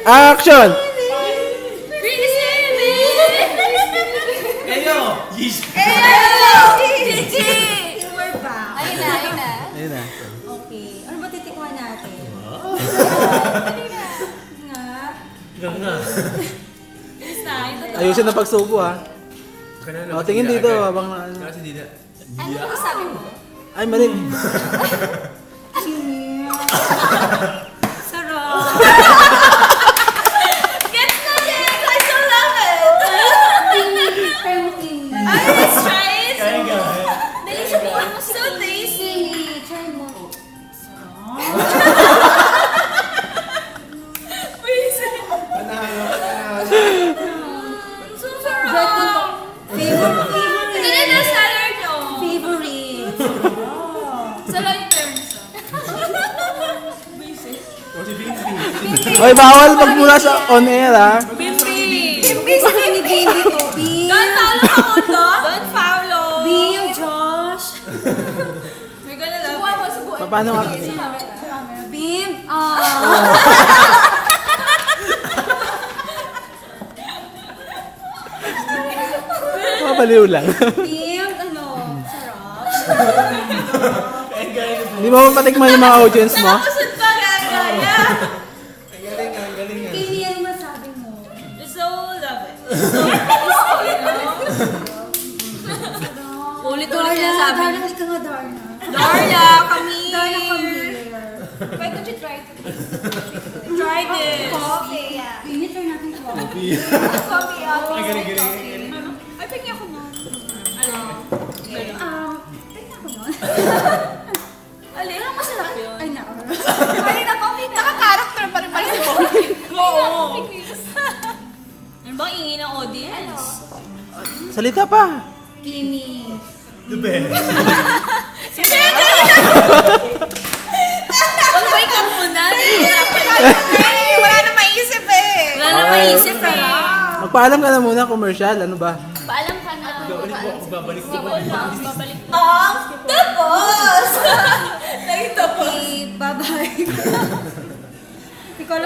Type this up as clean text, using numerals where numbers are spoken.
Action! Green is baby! Eyo! Gigi! We're back. Ayun na, ayun na. Ayun na. Okay. Ano ba titikman natin? Nga. Ganga. Bilis na, yun totoo. Ayusin na pagsubo ha. O, tingin dito habang na ano. Kasi di na. Ano ba sabi mo? Ay, mali. Sarap. Gets na yes! I so love it! Try mo Kimi. Ay, let's try it! Kaya nga. Dali siya po. So tasty! Kimi, try mo. So sarap! Favorite. Ito na na salad nyo! Favorite. Sa light terms. O si Bing. Oy, bawal magmula sa on air ha. Bimbi! Basic ni baby ko. Bim. Don't follow ako to! Don't follow! Bim, Josh. We're gonna love it. Subuhan mo, subuhan. Paano nga? Bim. Mabaliw lang. Bim, ano? Sarap. Hindi mo mapatikman yung mga audience mo? Nakakusod pa gaya! Ang galing nga, ang galing nga. Kimi, ano masabi mo? So love it. So tasty, no? Ulit-ulit niya sabi. Darna, halika nga, Darna. Darla, come Darna, come here! here. Why don't you try to try this? Coffee, yeah. Bini, try natin coffee. Coffee, Ang galing, galing, galing. Ay, pingin ako nun. Ano? Try ako nun. Alin, ang masarap yun. Ay, nako. Ay, coffee na. Naka-character pa rin pala si coffee. Oo. Ano bang ingin ng audience? Salita pa. Kimi. The best. Ano ba ikaw muna? Wala na maisip eh. Wala na maisip eh. Magpaalam ka na muna, commercial. Ano ba? Paalam ka na. Babalik ko. Babalik. Ang the boss! Naging the boss. Okay, bye-bye. Hindi ko alam